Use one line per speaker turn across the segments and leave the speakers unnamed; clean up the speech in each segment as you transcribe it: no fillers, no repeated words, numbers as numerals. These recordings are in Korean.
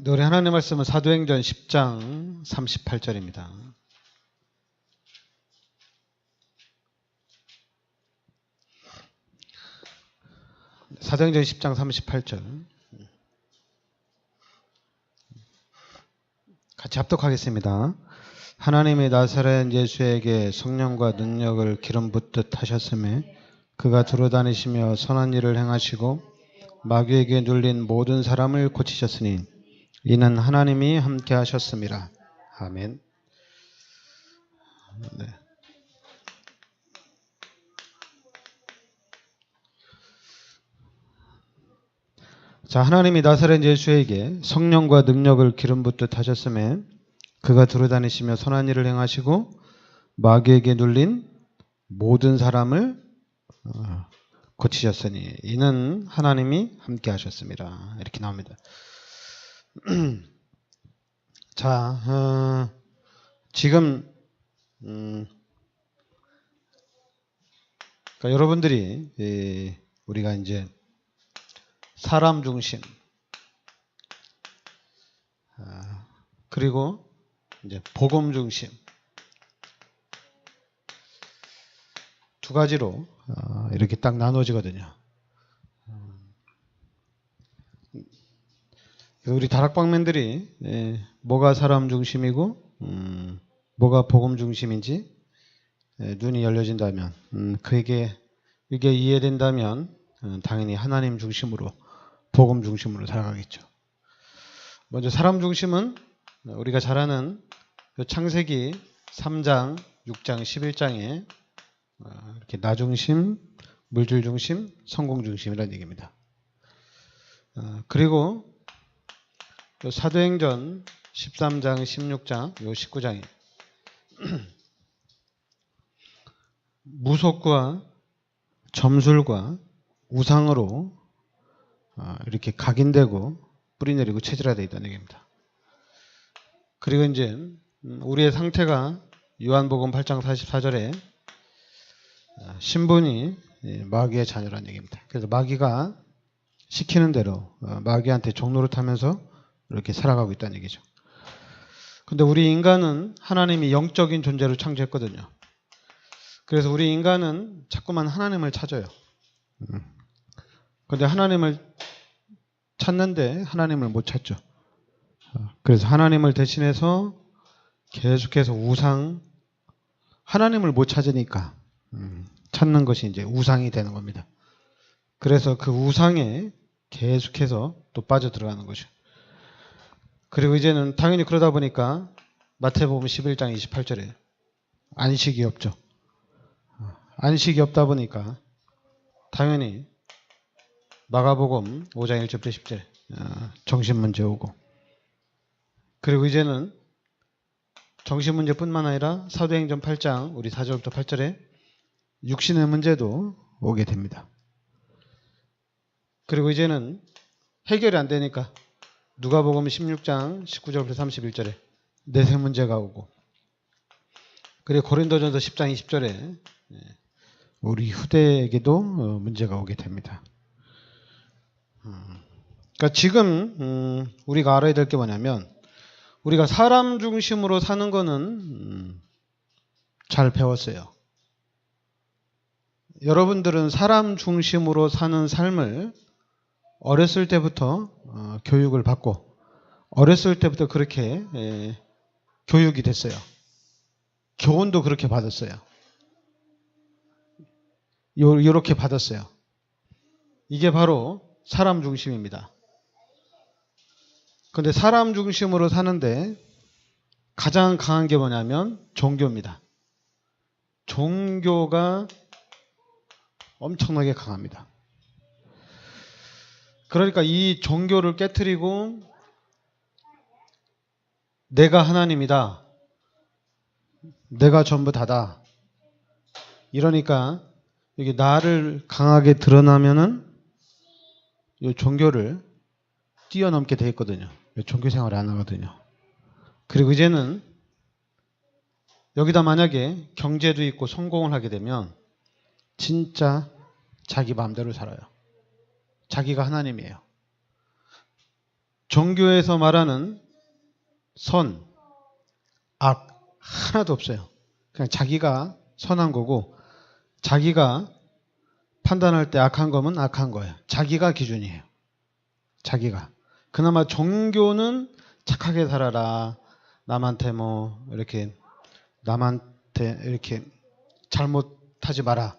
우리 하나님 말씀은 사도행전 10장 38절입니다. 사도행전 10장 38절 같이 합독하겠습니다. 하나님이 나사렛 예수에게 성령과 능력을 기름 붓듯 하셨음에 그가 두루다니시며 선한 일을 행하시고 마귀에게 눌린 모든 사람을 고치셨으니 이는 하나님이 함께 하셨습니다. 아멘. 네. 자, 하나님이 나사렛 예수에게 성령과 능력을 기름 붓듯 하셨음에 그가 두루다니시며 선한 일을 행하시고 마귀에게 눌린 모든 사람을 고치셨으니 이는 하나님이 함께 하셨습니다. 이렇게 나옵니다. 자, 지금 그러니까 여러분들이 우리가 이제 사람 중심 그리고 이제 복음 중심 두 가지로 이렇게 딱 나눠지거든요. 우리 다락방맨들이 뭐가 사람 중심이고 뭐가 복음 중심인지 눈이 열려진다면 이게 이해된다면 당연히 하나님 중심으로 복음 중심으로 살아가겠죠. 먼저 사람 중심은 우리가 잘 아는 창세기 3장, 6장, 11장에 이렇게 나 중심, 물질 중심, 성공 중심이라는 얘기입니다. 그리고 사도행전 13장, 16장, 19장에 무속과 점술과 우상으로 이렇게 각인되고 뿌리내리고 체질화되어 있다는 얘기입니다. 그리고 이제 우리의 상태가 요한복음 8장 44절에 신분이 마귀의 자녀라는 얘기입니다. 그래서 마귀가 시키는 대로 마귀한테 종노릇하면서 이렇게 살아가고 있다는 얘기죠. 근데 우리 인간은 하나님이 영적인 존재로 창조했거든요. 그래서 우리 인간은 자꾸만 하나님을 찾아요. 근데 하나님을 찾는데 하나님을 못 찾죠. 그래서 하나님을 대신해서 계속해서 하나님을 못 찾으니까 찾는 것이 이제 우상이 되는 겁니다. 그래서 그 우상에 계속해서 또 빠져들어가는 거죠. 그리고 이제는 당연히 그러다 보니까 마태복음 11장 28절에 안식이 없죠. 안식이 없다 보니까 당연히 마가복음 5장 1절부터 10절 정신문제 오고, 그리고 이제는 정신문제뿐만 아니라 사도행전 8장 우리 4절부터 8절에 육신의 문제도 오게 됩니다. 그리고 이제는 해결이 안 되니까 누가복음 16장 19절부터 31절에 내세 문제가 오고, 그리고 고린도전서 10장 20절에 우리 후대에게도 문제가 오게 됩니다. 그러니까 지금 우리가 알아야 될 게 뭐냐면, 우리가 사람 중심으로 사는 거는 잘 배웠어요. 여러분들은 사람 중심으로 사는 삶을 어렸을 때부터 교육을 받고 어렸을 때부터 그렇게 교육이 됐어요. 교훈도 그렇게 받았어요. 이렇게 받았어요. 이게 바로 사람 중심입니다. 근데 사람 중심으로 사는데 가장 강한 게 뭐냐면 종교입니다. 종교가 엄청나게 강합니다. 그러니까 이 종교를 깨트리고 내가 하나님이다, 내가 전부 다다, 이러니까 여기 나를 강하게 드러나면은 이 종교를 뛰어넘게 돼 있거든요. 종교 생활을 안 하거든요. 그리고 이제는 여기다 만약에 경제도 있고 성공을 하게 되면 진짜 자기 마음대로 살아요. 자기가 하나님이에요. 종교에서 말하는 선, 악 하나도 없어요. 그냥 자기가 선한 거고 자기가 판단할 때 악한 거면 악한 거예요. 자기가 기준이에요. 자기가. 그나마 종교는 착하게 살아라. 남한테 뭐 이렇게 남한테 이렇게 잘못하지 마라.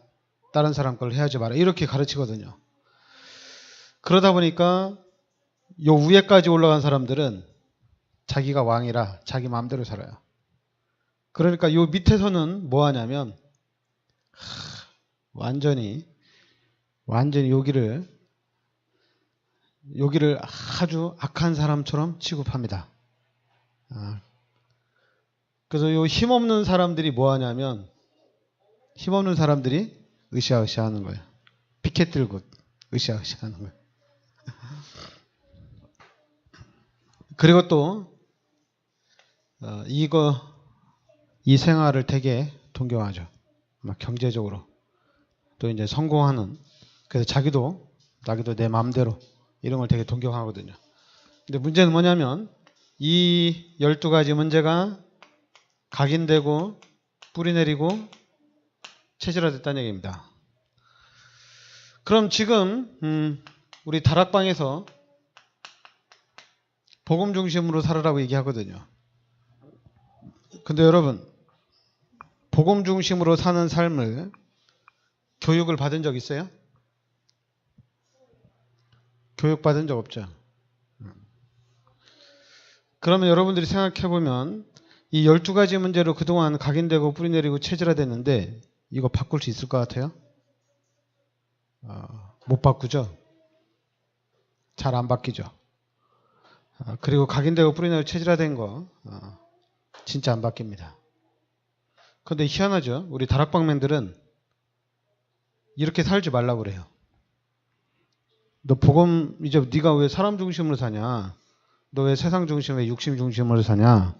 다른 사람 걸 해하지 마라. 이렇게 가르치거든요. 그러다 보니까 요 위에까지 올라간 사람들은 자기가 왕이라 자기 마음대로 살아요. 그러니까 요 밑에서는 뭐 하냐면 완전히 여기를 아주 악한 사람처럼 취급합니다. 그래서 요 힘없는 사람들이 뭐 하냐면 힘없는 사람들이 으쌰으쌰 하는 거예요. 피켓 들고 으쌰으쌰 하는 거예요. 그리고 또 이 생활을 되게 동경하죠. 막 경제적으로 또 이제 성공하는, 그래서 자기도 내 마음대로 이런 걸 되게 동경하거든요. 근데 문제는 뭐냐면 이 12가지 문제가 각인되고 뿌리내리고 체질화됐다는 얘기입니다. 그럼 지금 우리 다락방에서 복음 중심으로 살아라고 얘기하거든요. 근데 여러분, 복음 중심으로 사는 삶을 교육을 받은 적 있어요? 교육 받은 적 없죠. 그러면 여러분들이 생각해보면 이 12가지 문제로 그동안 각인되고 뿌리내리고 체질화됐는데 이거 바꿀 수 있을 것 같아요? 못 바꾸죠. 잘 안 바뀌죠. 그리고 각인되고 뿌리내리고 체질화된 거 진짜 안 바뀝니다. 그런데 희한하죠. 우리 다락방맨들은 이렇게 살지 말라고 그래요. 너 복음, 이제 네가 왜 사람 중심으로 사냐? 너 왜 세상 중심, 왜 육심 중심으로 사냐?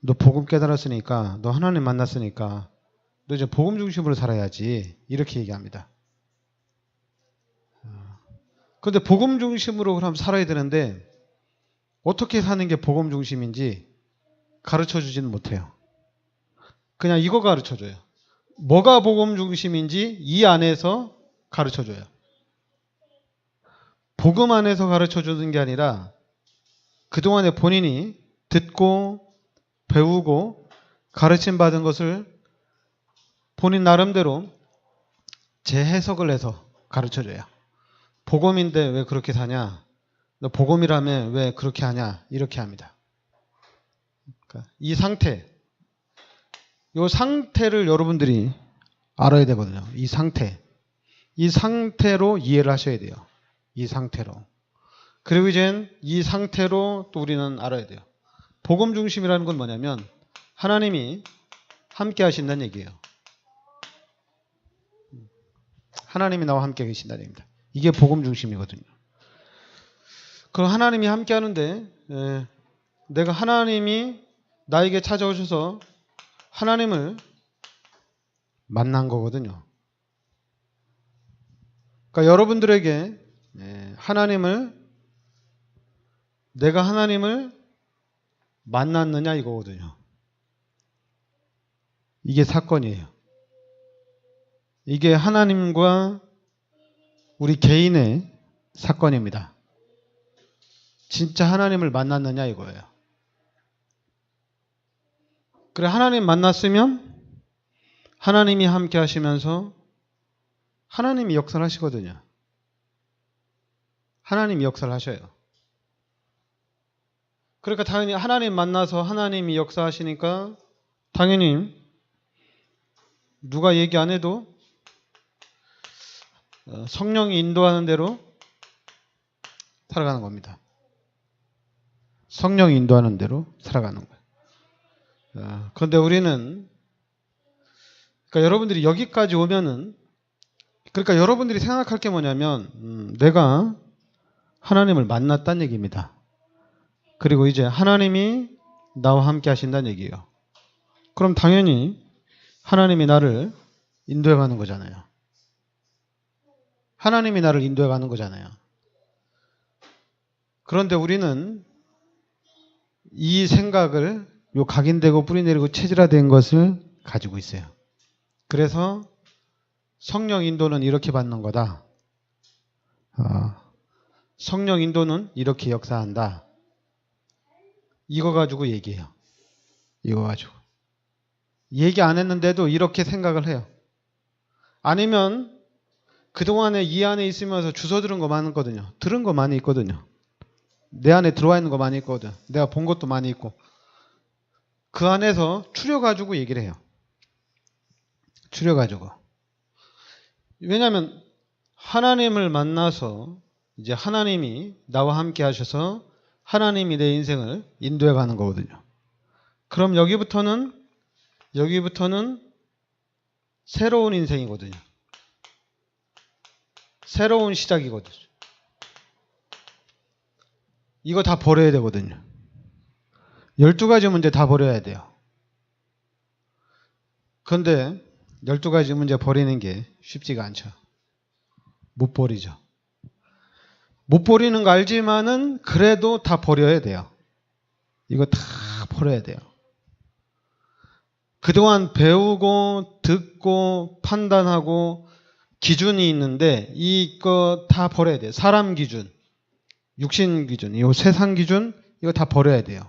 너 복음 깨달았으니까, 너 하나님 만났으니까 너 이제 복음 중심으로 살아야지. 이렇게 얘기합니다. 그런데 복음 중심으로 그럼 살아야 되는데 어떻게 사는 게 복음 중심인지 가르쳐 주지는 못해요. 그냥 이거 가르쳐 줘요. 뭐가 복음 중심인지 이 안에서 가르쳐 줘요. 복음 안에서 가르쳐 주는 게 아니라 그동안에 본인이 듣고 배우고 가르침 받은 것을 본인 나름대로 재해석을 해서 가르쳐 줘요. 복음인데 왜 그렇게 사냐? 너 복음이라며 왜 그렇게 하냐? 이렇게 합니다. 그러니까 이 상태, 이 상태를 여러분들이 알아야 되거든요. 이 상태로 이해를 하셔야 돼요. 이 상태로. 그리고 이젠 이 상태로 또 우리는 알아야 돼요. 복음 중심이라는 건 뭐냐면 하나님이 함께 하신다는 얘기예요. 하나님이 나와 함께 계신다는 얘기입니다. 이게 복음 중심이거든요. 그럼 하나님이 함께 하는데 내가 하나님이 나에게 찾아오셔서 하나님을 만난 거거든요. 그러니까 여러분들에게 내가 하나님을 만났느냐 이거거든요. 이게 사건이에요. 이게 하나님과 우리 개인의 사건입니다. 진짜 하나님을 만났느냐 이거예요. 그래, 하나님 만났으면 하나님이 함께 하시면서 하나님이 역사를 하시거든요. 하나님이 역사를 하셔요. 그러니까 당연히 하나님 만나서 하나님이 역사하시니까 당연히 누가 얘기 안 해도 성령이 인도하는 대로 살아가는 겁니다. 성령이 인도하는 대로 살아가는 거예요. 그런데 우리는 그러니까 여러분들이 여기까지 오면은 그러니까 여러분들이 생각할 게 뭐냐면 내가 하나님을 만났다는 얘기입니다. 그리고 이제 하나님이 나와 함께 하신다는 얘기예요. 그럼 당연히 하나님이 나를 인도해 가는 거잖아요. 하나님이 나를 인도해 가는 거잖아요. 그런데 우리는 이 생각을 요 각인되고 뿌리내리고 체질화된 것을 가지고 있어요. 그래서 성령 인도는 이렇게 받는 거다. 성령 인도는 이렇게 역사한다. 이거 가지고 얘기해요. 이거 가지고. 얘기 안 했는데도 이렇게 생각을 해요. 아니면 그동안에 이 안에 있으면서 주워 들은 거 많거든요. 들은 거 많이 있거든요. 내 안에 들어와 있는 거 많이 있거든. 내가 본 것도 많이 있고. 그 안에서 추려가지고 얘기를 해요. 추려가지고. 왜냐하면 하나님을 만나서 이제 하나님이 나와 함께 하셔서 하나님이 내 인생을 인도해 가는 거거든요. 그럼 여기부터는 새로운 인생이거든요. 새로운 시작이거든요. 이거 다 버려야 되거든요. 12가지 문제 다 버려야 돼요. 그런데 12가지 문제 버리는 게 쉽지가 않죠. 못 버리죠. 못 버리는 거 알지만은 그래도 다 버려야 돼요. 이거 다 버려야 돼요. 그동안 배우고 듣고 판단하고 기준이 있는데 이거 다 버려야 돼요. 사람 기준, 육신 기준, 이 세상 기준 이거 다 버려야 돼요.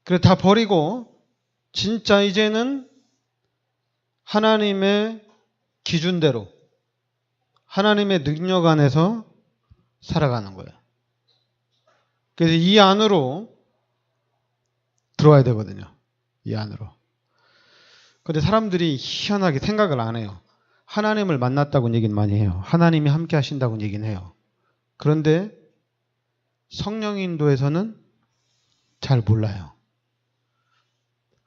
그래 다 버리고 진짜 이제는 하나님의 기준대로 하나님의 능력 안에서 살아가는 거예요. 그래서 이 안으로 들어와야 되거든요. 이 안으로. 그런데 사람들이 희한하게 생각을 안 해요. 하나님을 만났다고 얘기는 많이 해요. 하나님이 함께 하신다고 얘기는 해요. 그런데 성령 인도에서는 잘 몰라요.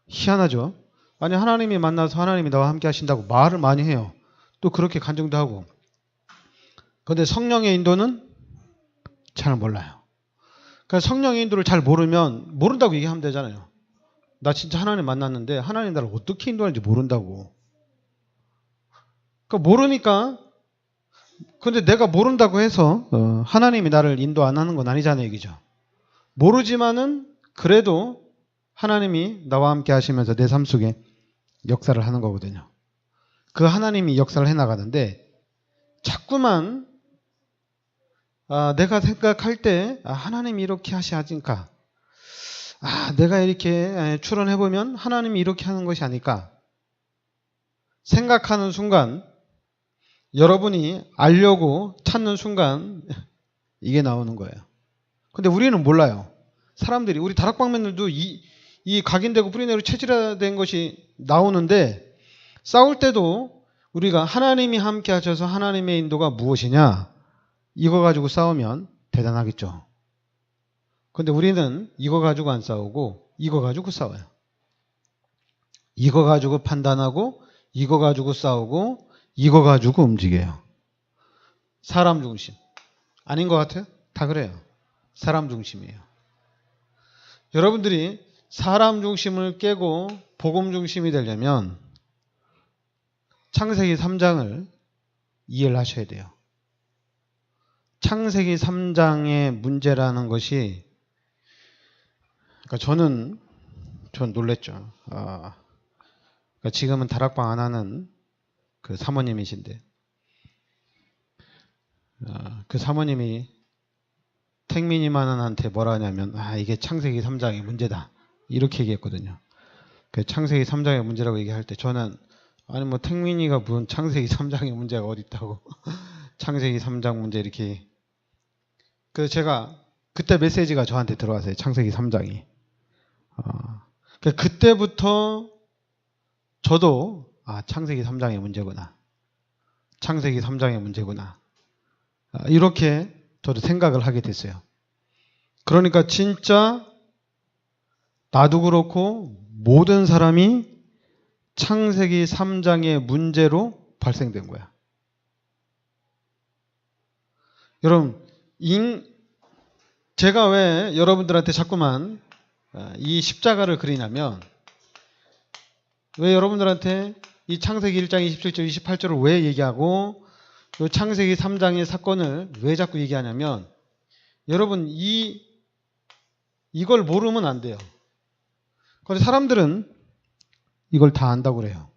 희한하죠? 아니 하나님이 만나서 하나님이 나와 함께 하신다고 말을 많이 해요. 또 그렇게 간증도 하고. 그런데 성령의 인도는 잘 몰라요. 그러니까 성령의 인도를 잘 모르면 모른다고 얘기하면 되잖아요. 나 진짜 하나님 만났는데 하나님 나를 어떻게 인도하는지 모른다고. 그러니까 모르니까. 그런데 내가 모른다고 해서 하나님이 나를 인도 안 하는 건 아니잖아요. 얘기죠. 모르지만은 그래도 하나님이 나와 함께 하시면서 내 삶 속에 역사를 하는 거거든요. 그 하나님이 역사를 해나가는데 자꾸만 내가 생각할 때 하나님이 이렇게 하시니까 내가 이렇게 추론해보면 하나님이 이렇게 하는 것이 아닐까 생각하는 순간 여러분이 알려고 찾는 순간 이게 나오는 거예요. 근데 우리는 몰라요. 사람들이 우리 다락방면들도 이 각인되고 뿌리내리고 체질화된 것이 나오는데 싸울 때도 우리가 하나님이 함께 하셔서 하나님의 인도가 무엇이냐 이거 가지고 싸우면 대단하겠죠. 그런데 우리는 이거 가지고 안 싸우고 이거 가지고 싸워요. 이거 가지고 판단하고 이거 가지고 싸우고 이거 가지고 움직여요. 사람 중심. 아닌 것 같아요? 다 그래요. 사람 중심이에요. 여러분들이 사람 중심을 깨고 복음 중심이 되려면 창세기 3장을 이해를 하셔야 돼요. 창세기 3장의 문제라는 것이 그러니까 전 놀랬죠. 그러니까 지금은 다락방 안 하는 그 사모님이신데 그 사모님이 택민이만한테 뭐라 하냐면 이게 창세기 3장의 문제다 이렇게 얘기했거든요. 그 창세기 3장의 문제라고 얘기할 때 저는 아니 뭐 택민이가 무슨 창세기 3장의 문제가 어디 있다고 창세기 3장 문제 이렇게 그래서 제가 그때 메시지가 저한테 들어왔어요. 창세기 3장이 그때부터 저도 창세기 3장의 문제구나. 창세기 3장의 문제구나. 이렇게 저도 생각을 하게 됐어요. 그러니까 진짜 나도 그렇고 모든 사람이 창세기 3장의 문제로 발생된 거야. 여러분, 제가 왜 여러분들한테 자꾸만 이 십자가를 그리냐면 왜 여러분들한테 이 창세기 1장 27절 28절을 왜 얘기하고 이 창세기 3장의 사건을 왜 자꾸 얘기하냐면 여러분 이걸 모르면 안 돼요. 그런데 사람들은 이걸 다 안다고 그래요.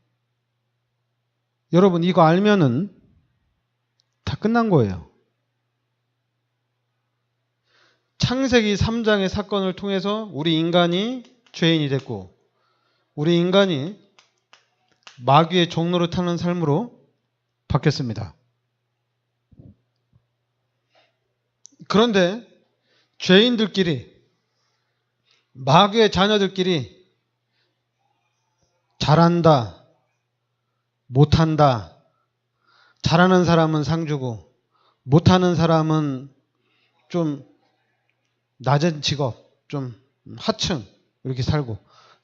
여러분 이거 알면은 다 끝난 거예요. 창세기 3장의 사건을 통해서 우리 인간이 죄인이 됐고 우리 인간이 마귀의 종로를 타는 삶으로 바뀌었습니다. 그런데 죄인들끼리 마귀의 자녀들끼리 잘한다, 못한다, 잘하는 사람은 상 주고 못하는 사람은 좀 낮은 직업, 좀 하층 이렇게 살고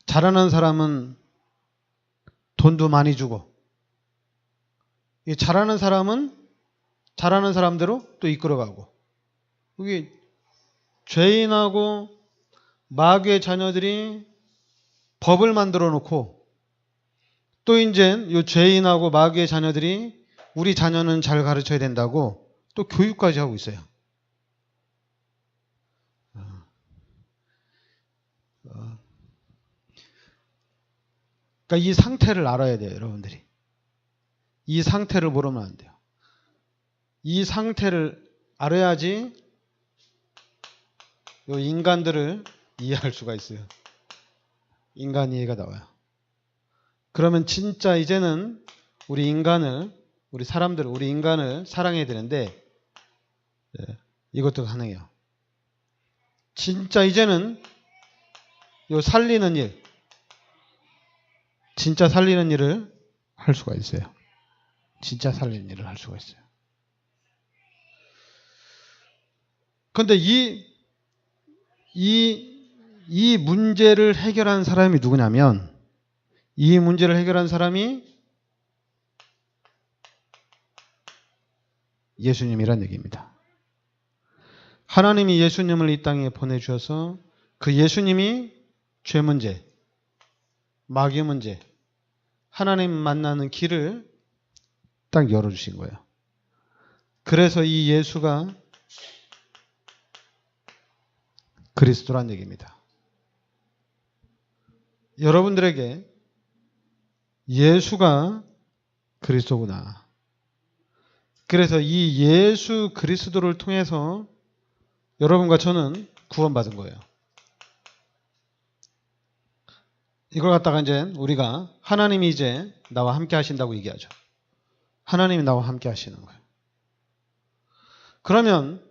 잘하는 사람은 돈도 많이 주고 이 잘하는 사람은 잘하는 사람대로 또 이끌어가고 이게 죄인하고 마귀의 자녀들이 법을 만들어 놓고 또 이제 이 죄인하고 마귀의 자녀들이 우리 자녀는 잘 가르쳐야 된다고 또 교육까지 하고 있어요. 그러니까 이 상태를 알아야 돼요, 여러분들이. 이 상태를 모르면 안 돼요. 이 상태를 알아야지 이 인간들을 이해할 수가 있어요. 인간 이해가 나와요. 그러면 진짜 이제는 우리 인간을, 우리 사람들, 우리 인간을 사랑해야 되는데 이것도 가능해요. 진짜 이제는 요 살리는 일, 진짜 살리는 일을 할 수가 있어요. 진짜 살리는 일을 할 수가 있어요. 그런데 이 문제를 해결한 사람이 누구냐면 이 문제를 해결한 사람이 예수님이란 얘기입니다. 하나님이 예수님을 이 땅에 보내주셔서 그 예수님이 죄 문제, 마귀 문제, 하나님 만나는 길을 딱 열어주신 거예요. 그래서 이 예수가 그리스도란 얘기입니다. 여러분들에게 예수가 그리스도구나. 그래서 이 예수 그리스도를 통해서 여러분과 저는 구원받은 거예요. 이걸 갖다가 이제 우리가 하나님이 이제 나와 함께 하신다고 얘기하죠. 하나님이 나와 함께 하시는 거예요. 그러면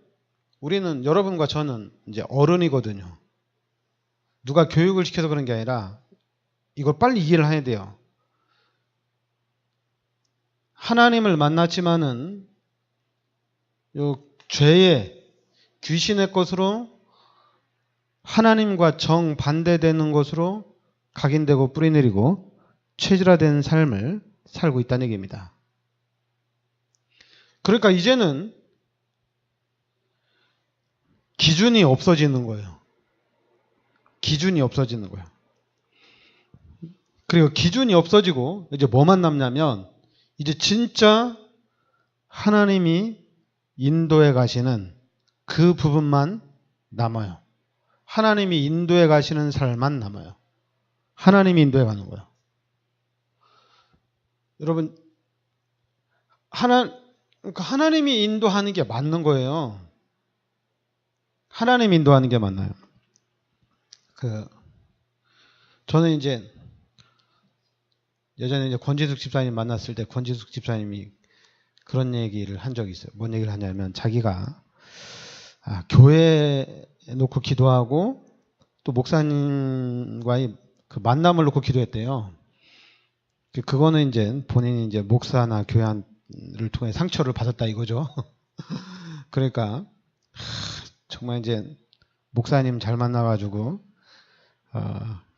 우리는 여러분과 저는 이제 어른이거든요. 누가 교육을 시켜서 그런 게 아니라 이걸 빨리 이해를 해야 돼요. 하나님을 만났지만은 요 죄의 귀신의 것으로 하나님과 정반대되는 것으로 각인되고 뿌리내리고 체질화된 삶을 살고 있다는 얘기입니다. 그러니까 이제는 기준이 없어지는 거예요. 기준이 없어지는 거예요. 그리고 기준이 없어지고 이제 뭐만 남냐면 이제 진짜 하나님이 인도해 가시는 그 부분만 남아요. 하나님이 인도해 가시는 삶만 남아요. 하나님이 인도해 가는 거예요. 여러분, 그러니까 하나님이 인도하는 게 맞는 거예요. 하나님이 인도하는 게 맞나요? 저는 이제 예전에 이제 권지숙 집사님 만났을 때 권지숙 집사님이 그런 얘기를 한 적이 있어요. 뭔 얘기를 하냐면 자기가 교회에 놓고 기도하고 또 목사님과의 그 만남을 놓고 기도했대요. 그거는 이제 본인이 이제 목사나 교회를 통해 상처를 받았다 이거죠. 그러니까 정말 이제 목사님 잘 만나가지고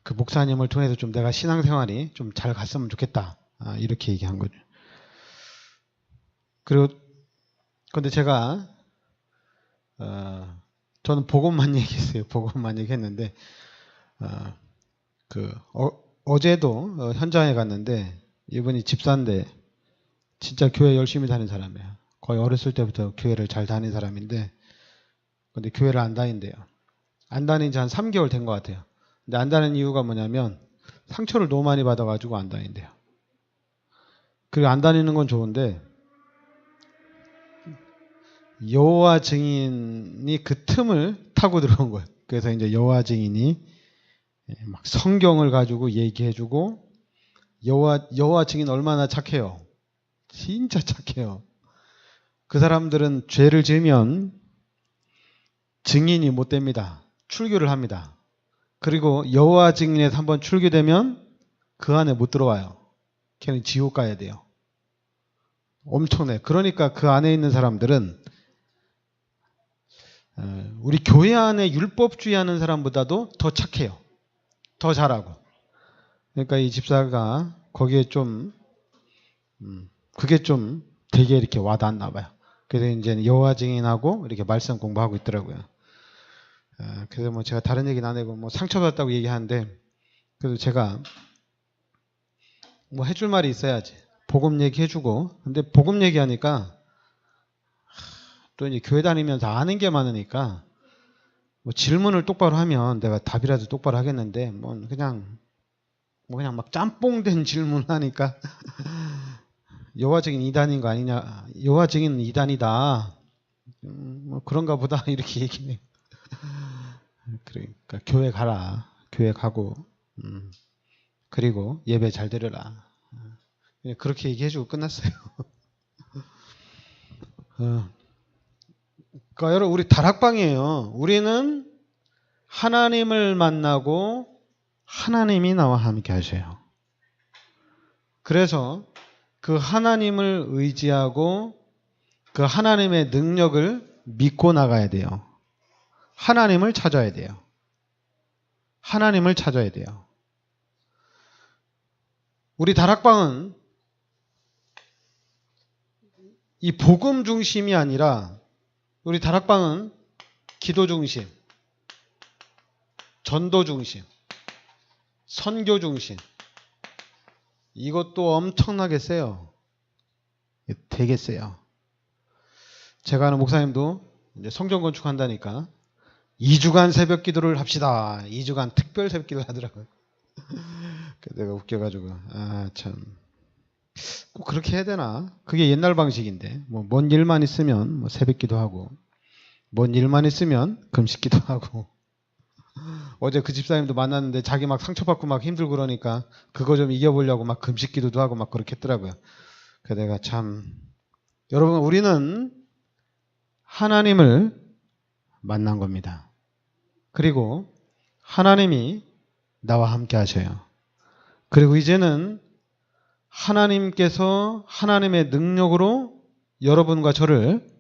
그 목사님을 통해서 좀 내가 신앙생활이 좀 잘 갔으면 좋겠다. 이렇게 얘기한 거죠. 그리고 근데 제가 저는 복음만 얘기했어요. 복음만 얘기했는데 어제도 현장에 갔는데 이분이 집사인데 진짜 교회 열심히 다니는 사람이에요. 거의 어렸을 때부터 교회를 잘 다니는 사람인데 근데 교회를 안 다닌대요. 안 다닌 지 한 3개월 된 것 같아요. 근데 안 다니는 이유가 뭐냐면 상처를 너무 많이 받아가지고 안 다닌대요. 그리고 안 다니는 건 좋은데 여호와 증인이 그 틈을 타고 들어온 거예요. 그래서 이제 여호와 증인이 막 성경을 가지고 얘기해주고 여호와 증인 얼마나 착해요. 진짜 착해요. 그 사람들은 죄를 지으면 증인이 못 됩니다. 출교를 합니다. 그리고 여호와 증인에서 한번 출교되면 그 안에 못 들어와요. 걔는 지옥 가야 돼요. 엄청나요. 그러니까 그 안에 있는 사람들은 우리 교회 안에 율법주의하는 사람보다도 더 착해요. 더 잘하고. 그러니까 이 집사가 거기에 좀 그게 좀 되게 이렇게 와닿았나 봐요. 그래서 이제 여호와 증인하고 이렇게 말씀 공부하고 있더라고요. 그래서 뭐 제가 다른 얘기는 안 하고 뭐 상처받았다고 얘기하는데 그래도 제가 뭐 해줄 말이 있어야지. 복음 얘기해주고. 근데 복음 얘기하니까 또 이제 교회 다니면서 아는 게 많으니까 뭐 질문을 똑바로 하면 내가 답이라도 똑바로 하겠는데 뭐 그냥 막 짬뽕된 질문을 하니까 여호와 증인 이단인 거 아니냐. 여호와 증인은 이단이다. 뭐 그런가 보다 이렇게 얘기해요. 그러니까 교회 가라. 교회 가고 그리고 예배 잘 드려라. 그렇게 얘기해주고 끝났어요. 그러니까 여러분 우리 다락방이에요. 우리는 하나님을 만나고 하나님이 나와 함께 하셔요. 그래서 그 하나님을 의지하고 그 하나님의 능력을 믿고 나가야 돼요. 하나님을 찾아야 돼요. 하나님을 찾아야 돼요. 우리 다락방은 이 복음 중심이 아니라 우리 다락방은 기도 중심, 전도 중심, 선교 중심. 이것도 엄청나게 세요. 되게 세요. 제가 아는 목사님도 이제 성전 건축한다니까 2주간 새벽 기도를 합시다. 2주간 특별 새벽 기도를 하더라고요. 내가 웃겨가지고 참 꼭 그렇게 해야 되나? 그게 옛날 방식인데 뭐 뭔 일만 있으면 뭐 새벽 기도하고 뭔 일만 있으면 금식 기도하고 어제 그 집사님도 만났는데 자기 막 상처받고 막 힘들고 그러니까 그거 좀 이겨보려고 막 금식 기도도 하고 막 그렇게 했더라고요. 그래서 내가 참 여러분 우리는 하나님을 만난 겁니다. 그리고 하나님이 나와 함께 하셔요. 그리고 이제는 하나님께서 하나님의 능력으로 여러분과 저를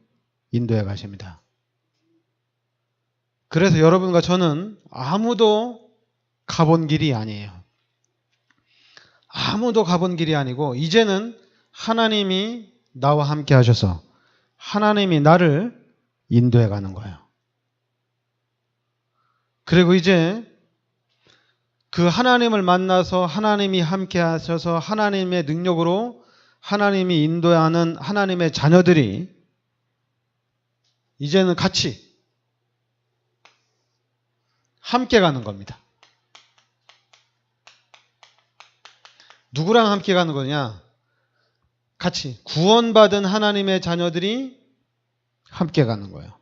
인도해 가십니다. 그래서 여러분과 저는 아무도 가본 길이 아니에요. 아무도 가본 길이 아니고 이제는 하나님이 나와 함께 하셔서 하나님이 나를 인도해 가는 거예요. 그리고 이제 그 하나님을 만나서 하나님이 함께 하셔서 하나님의 능력으로 하나님이 인도하는 하나님의 자녀들이 이제는 같이 함께 가는 겁니다. 누구랑 함께 가는 거냐? 같이 구원받은 하나님의 자녀들이 함께 가는 거예요.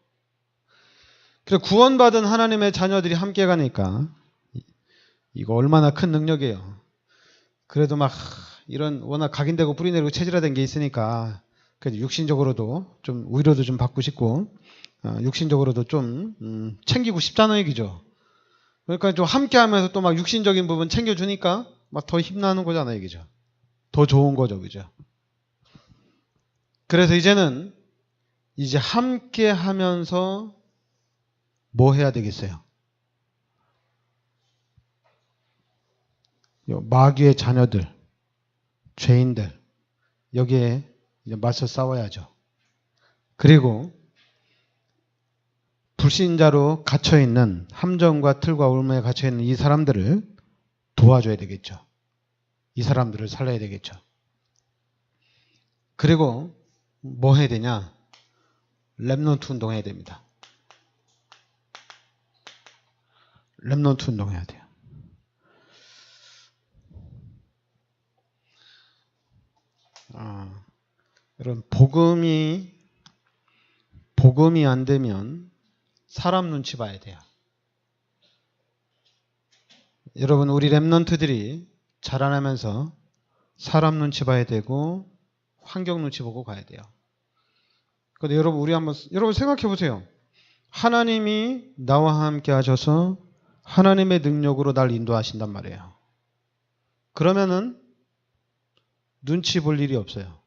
그래서 구원받은 하나님의 자녀들이 함께 가니까 이거 얼마나 큰 능력이에요. 그래도 막 이런 워낙 각인되고 뿌리내리고 체질화된 게 있으니까 그래도 육신적으로도 좀 위로도 좀 받고 싶고 육신적으로도 좀 챙기고 싶다는 얘기죠. 그러니까 좀 함께하면서 또 막 육신적인 부분 챙겨주니까 막 더 힘나는 거잖아요, 얘기죠. 더 좋은 거죠, 그죠? 그래서 이제는 이제 함께하면서 뭐 해야 되겠어요? 마귀의 자녀들, 죄인들 여기에 이제 맞서 싸워야죠. 그리고 불신자로 갇혀있는 함정과 틀과 울무에 갇혀있는 이 사람들을 도와줘야 되겠죠. 이 사람들을 살려야 되겠죠. 그리고 뭐 해야 되냐? 렘넌트 운동해야 됩니다. 렘넌트 운동해야 돼요. 여러분, 복음이 안 되면 사람 눈치 봐야 돼요. 여러분, 우리 렘넌트들이 자라나면서 사람 눈치 봐야 되고 환경 눈치 보고 가야 돼요. 근데 여러분, 여러분 생각해 보세요. 하나님이 나와 함께 하셔서 하나님의 능력으로 날 인도하신단 말이에요. 그러면은 눈치 볼 일이 없어요.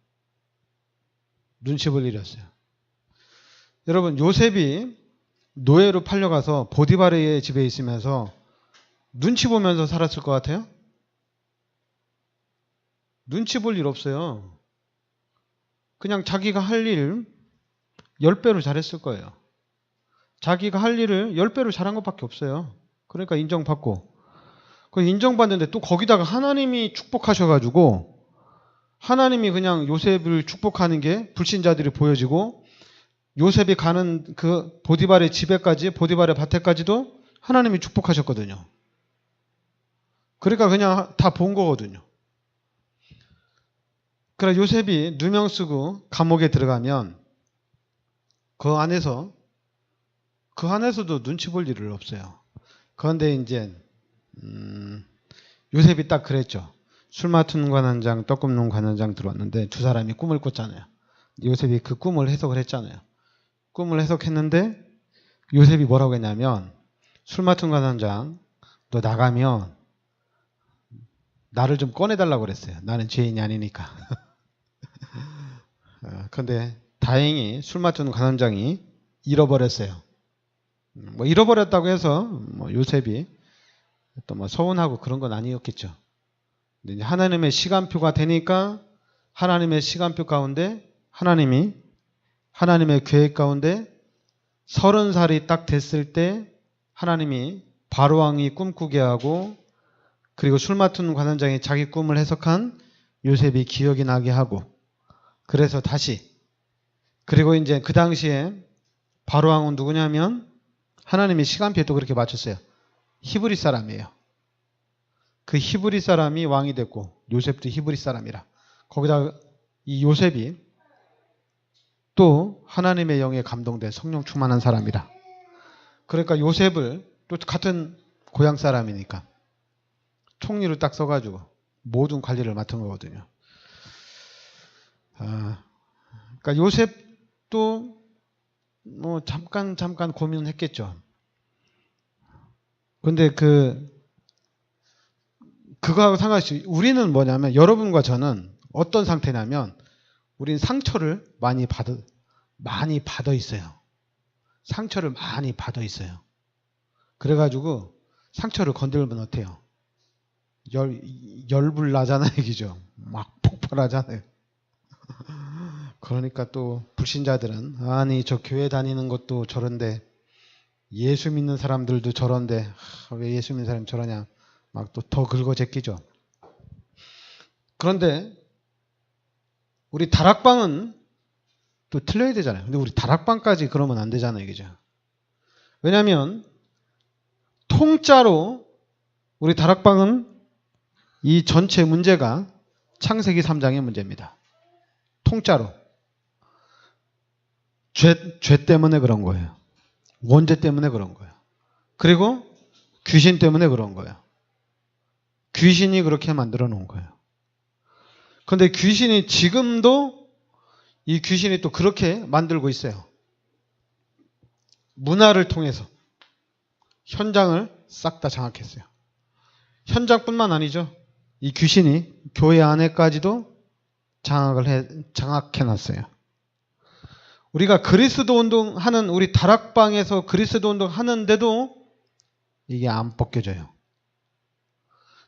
눈치 볼 일이 없어요. 여러분, 요셉이 노예로 팔려가서 보디바르의 집에 있으면서 눈치 보면서 살았을 것 같아요? 눈치 볼 일 없어요. 그냥 자기가 할 일 10배로 잘했을 거예요. 자기가 할 일을 10배로 잘한 것밖에 없어요. 그러니까 인정받고. 그 인정받는데 또 거기다가 하나님이 축복하셔가지고 하나님이 그냥 요셉을 축복하는 게 불신자들이 보여지고 요셉이 가는 그 보디발의 집에까지, 보디발의 밭에까지도 하나님이 축복하셨거든요. 그러니까 그냥 다 본 거거든요. 그래 요셉이 누명 쓰고 감옥에 들어가면 그 안에서도 눈치 볼 일은 없어요. 그런데 이제 요셉이 딱 그랬죠. 술 맡은 관원장, 떡 굽는 관원장 들어왔는데 두 사람이 꿈을 꿨잖아요. 요셉이 그 꿈을 해석을 했잖아요. 꿈을 해석했는데 요셉이 뭐라고 했냐면 술 맡은 관원장, 너 나가면 나를 좀 꺼내달라고 그랬어요. 나는 죄인이 아니니까. 그런데 다행히 술 맡은 관원장이 잃어버렸어요. 뭐 잃어버렸다고 해서 뭐 요셉이 또 뭐 서운하고 그런 건 아니었겠죠. 근데 이제 하나님의 시간표가 되니까 하나님의 시간표 가운데 하나님의 계획 가운데 30살이 딱 됐을 때 하나님이 바로왕이 꿈꾸게 하고 그리고 술 맡은 관원장이 자기 꿈을 해석한 요셉이 기억이 나게 하고 그래서 다시 그리고 이제 그 당시에 바로왕은 누구냐면 하나님이 시간표에 또 그렇게 맞췄어요. 히브리 사람이에요. 그 히브리 사람이 왕이 됐고 요셉도 히브리 사람이라 거기다 이 요셉이 또 하나님의 영에 감동된 성령 충만한 사람이라 그러니까 요셉을 또 같은 고향 사람이니까 총리를 딱 써가지고 모든 관리를 맡은 거거든요. 그러니까 요셉도 뭐 잠깐 고민을 했겠죠. 근데 그거하고 상관없이 우리는 뭐냐면 여러분과 저는 어떤 상태냐면 우린 상처를 많이 받아 있어요. 상처를 많이 받아 있어요. 그래가지고 상처를 건들면 어때요? 열불 나잖아요, 그죠? 막 폭발하잖아요. 그러니까 또 불신자들은 아니 저 교회 다니는 것도 저런데 예수 믿는 사람들도 저런데 왜 예수 믿는 사람이 저러냐 막 또 더 긁어 제끼죠. 그런데 우리 다락방은 또 틀려야 되잖아요. 근데 우리 다락방까지 그러면 안 되잖아요, 그죠? 왜냐하면 통짜로 우리 다락방은 이 전체 문제가 창세기 3장의 문제입니다. 통짜로. 죄 때문에 그런 거예요. 원죄 때문에 그런 거예요. 그리고 귀신 때문에 그런 거예요. 귀신이 그렇게 만들어 놓은 거예요. 그런데 귀신이 지금도 이 귀신이 또 그렇게 만들고 있어요. 문화를 통해서 현장을 싹 다 장악했어요. 현장뿐만 아니죠. 이 귀신이 교회 안에까지도 장악해 놨어요. 우리가 그리스도 운동하는 우리 다락방에서 그리스도 운동 하는데도 이게 안 벗겨져요.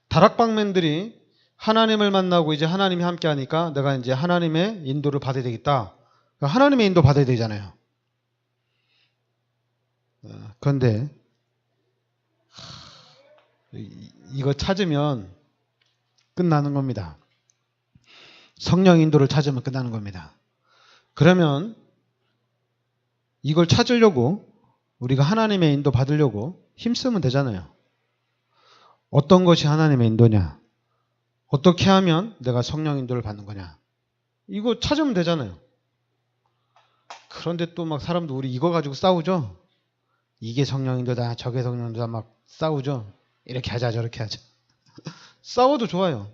다락방맨들이 하나님을 만나고 이제 하나님이 함께 하니까 내가 이제 하나님의 인도를 받아야 되겠다. 하나님의 인도 받아야 되잖아요. 그런데 이거 찾으면 끝나는 겁니다. 성령 인도를 찾으면 끝나는 겁니다. 그러면 이걸 찾으려고 우리가 하나님의 인도 받으려고 힘쓰면 되잖아요. 어떤 것이 하나님의 인도냐? 어떻게 하면 내가 성령 인도를 받는 거냐? 이거 찾으면 되잖아요. 그런데 또 막 사람도 우리 이거 가지고 싸우죠? 이게 성령 인도다, 저게 성령 인도다 막 싸우죠? 이렇게 하자, 저렇게 하자. 싸워도 좋아요.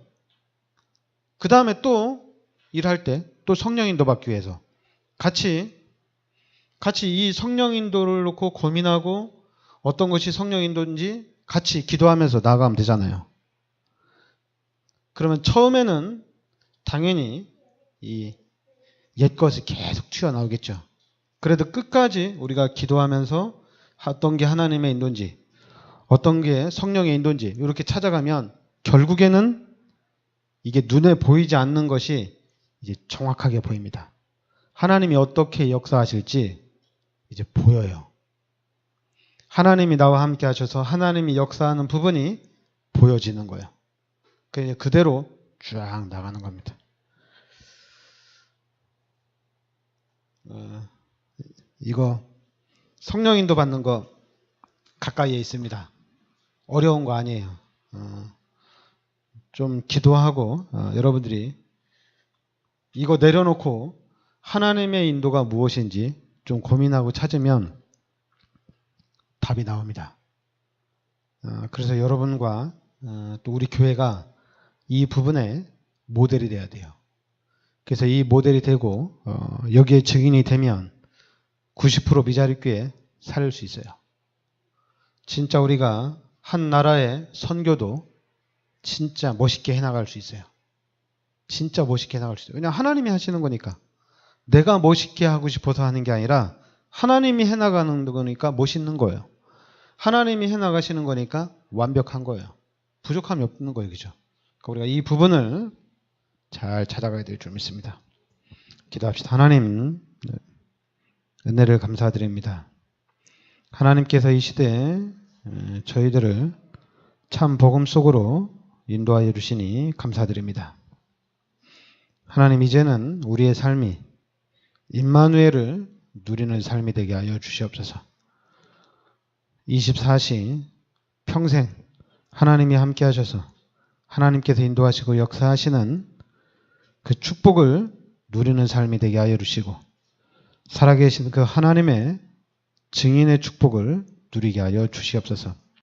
그 다음에 또 일할 때 또 성령 인도 받기 위해서 같이 이 성령 인도를 놓고 고민하고 어떤 것이 성령 인도인지 같이 기도하면서 나아가면 되잖아요. 그러면 처음에는 당연히 이 옛것이 계속 튀어나오겠죠. 그래도 끝까지 우리가 기도하면서 어떤 게 하나님의 인도인지 어떤 게 성령의 인도인지 이렇게 찾아가면 결국에는 이게 눈에 보이지 않는 것이 이제 정확하게 보입니다. 하나님이 어떻게 역사하실지 이제 보여요. 하나님이 나와 함께 하셔서 하나님이 역사하는 부분이 보여지는 거예요. 그대로 쫙 나가는 겁니다. 이거 성령 인도 받는 거 가까이에 있습니다. 어려운 거 아니에요. 좀 기도하고 여러분들이 이거 내려놓고 하나님의 인도가 무엇인지 좀 고민하고 찾으면 답이 나옵니다. 그래서 여러분과 또 우리 교회가 이 부분에 모델이 돼야 돼요. 그래서 이 모델이 되고 여기에 증인이 되면 90% 미자립교회 살릴 수 있어요. 진짜 우리가 한 나라의 선교도 진짜 멋있게 해나갈 수 있어요. 진짜 멋있게 해나갈 수 있어요. 왜냐하면 하나님이 하시는 거니까. 내가 멋있게 하고 싶어서 하는 게 아니라 하나님이 해나가는 거니까 멋있는 거예요. 하나님이 해나가시는 거니까 완벽한 거예요. 부족함이 없는 거예요. 그죠? 그러니까 우리가 이 부분을 잘 찾아가야 될 줄 믿습니다. 기도합시다. 하나님, 은혜를 감사드립니다. 하나님께서 이 시대에 저희들을 참 복음 속으로 인도하여 주시니 감사드립니다. 하나님, 이제는 우리의 삶이 임마누엘을 누리는 삶이 되게 하여 주시옵소서. 24시 평생 하나님이 함께 하셔서 하나님께서 인도하시고 역사하시는 그 축복을 누리는 삶이 되게 하여 주시고 살아계신 그 하나님의 증인의 축복을 누리게 하여 주시옵소서.